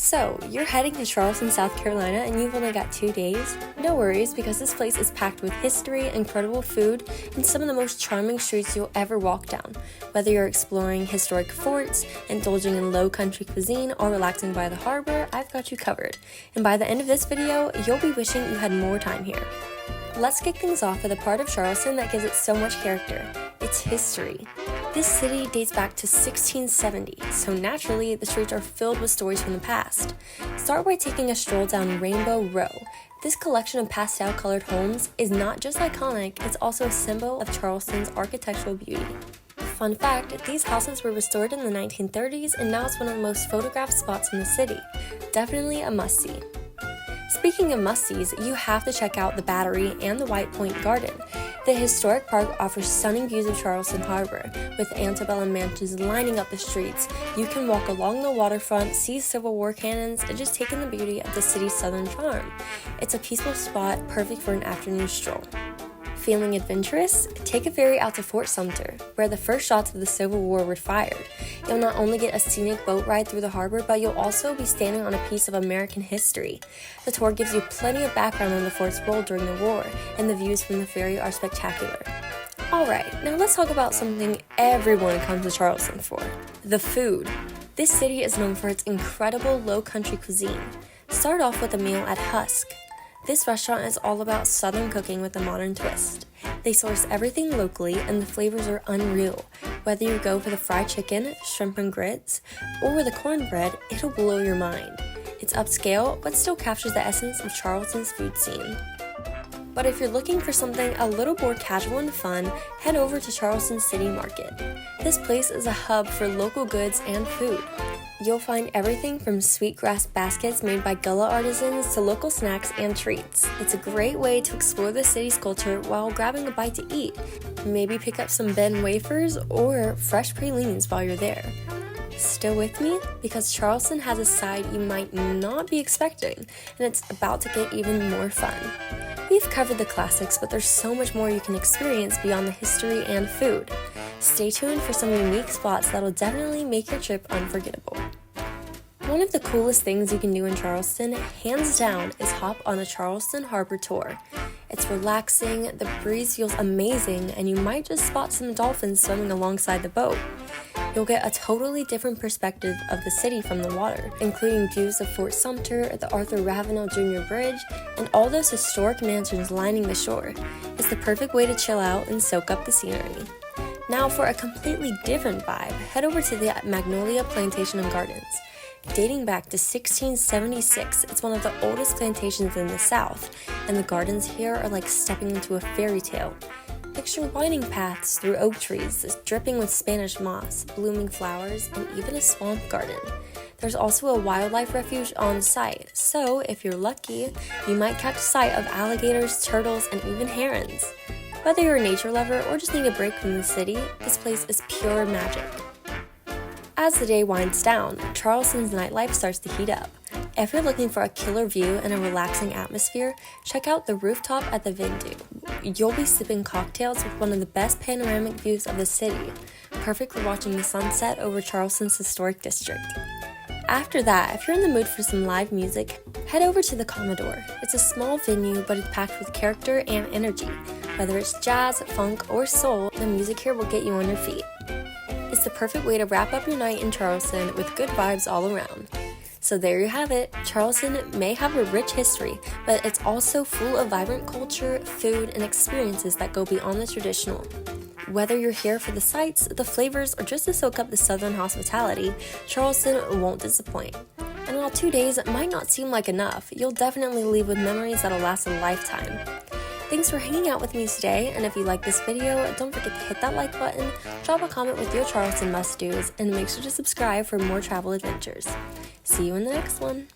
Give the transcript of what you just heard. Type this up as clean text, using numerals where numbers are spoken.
So, you're heading to Charleston, South Carolina, and you've only got 2 days? No worries, because this place is packed with history, incredible food, and some of the most charming streets you'll ever walk down. Whether you're exploring historic forts, indulging in low country cuisine, or relaxing by the harbor, I've got you covered. And by the end of this video, you'll be wishing you had more time here. Let's kick things off with a part of Charleston that gives it so much character: its history. This city dates back to 1670, so naturally, the streets are filled with stories from the past. Start by taking a stroll down Rainbow Row. This collection of pastel-colored homes is not just iconic, it's also a symbol of Charleston's architectural beauty. Fun fact, these houses were restored in the 1930s, and now it's one of the most photographed spots in the city. Definitely a must-see. Speaking of must-sees, you have to check out the Battery and the White Point Garden. The historic park offers stunning views of Charleston Harbor, with antebellum mansions lining up the streets. You can walk along the waterfront, see Civil War cannons, and just take in the beauty of the city's southern charm. It's a peaceful spot, perfect for an afternoon stroll. Feeling adventurous? Take a ferry out to Fort Sumter, where the first shots of the Civil War were fired. You'll not only get a scenic boat ride through the harbor, but you'll also be standing on a piece of American history. The tour gives you plenty of background on the fort's role during the war, and the views from the ferry are spectacular. Alright, now let's talk about something everyone comes to Charleston for: the food. This city is known for its incredible low-country cuisine. Start off with a meal at Husk. This restaurant is all about southern cooking with a modern twist. They source everything locally and the flavors are unreal. Whether you go for the fried chicken, shrimp and grits, or the cornbread, it'll blow your mind. It's upscale, but still captures the essence of Charleston's food scene. But if you're looking for something a little more casual and fun, head over to Charleston City Market. This place is a hub for local goods and food. You'll find everything from sweetgrass baskets made by Gullah artisans to local snacks and treats. It's a great way to explore the city's culture while grabbing a bite to eat. Maybe pick up some Ben wafers or fresh pralines while you're there. Still with me? Because Charleston has a side you might not be expecting, and it's about to get even more fun. We've covered the classics, but there's so much more you can experience beyond the history and food. Stay tuned for some unique spots that'll definitely make your trip unforgettable. One of the coolest things you can do in Charleston, hands down, is hop on a Charleston Harbor tour. It's relaxing, the breeze feels amazing, and you might just spot some dolphins swimming alongside the boat. You'll get a totally different perspective of the city from the water, including views of Fort Sumter, the Arthur Ravenel Jr. Bridge, and all those historic mansions lining the shore. It's the perfect way to chill out and soak up the scenery. Now for a completely different vibe, head over to the Magnolia Plantation Gardens. Dating back to 1676, it's one of the oldest plantations in the South, and the gardens here are like stepping into a fairy tale. Picture winding paths through oak trees, dripping with Spanish moss, blooming flowers, and even a swamp garden. There's also a wildlife refuge on site, so if you're lucky, you might catch sight of alligators, turtles, and even herons. Whether you're a nature lover or just need a break from the city, this place is pure magic. As the day winds down, Charleston's nightlife starts to heat up. If you're looking for a killer view and a relaxing atmosphere, check out the rooftop at the Vue. You'll be sipping cocktails with one of the best panoramic views of the city, perfect for watching the sunset over Charleston's historic district. After that, if you're in the mood for some live music, head over to the Commodore. It's a small venue, but it's packed with character and energy. Whether it's jazz, funk, or soul, the music here will get you on your feet. It's the perfect way to wrap up your night in Charleston with good vibes all around. So there you have it. Charleston may have a rich history, but it's also full of vibrant culture, food, and experiences that go beyond the traditional. Whether you're here for the sights, the flavors, or just to soak up the southern hospitality, Charleston won't disappoint. And while 2 days might not seem like enough, you'll definitely leave with memories that'll last a lifetime. Thanks for hanging out with me today, and if you like this video, don't forget to hit that like button, drop a comment with your Charleston must-dos, and make sure to subscribe for more travel adventures. See you in the next one.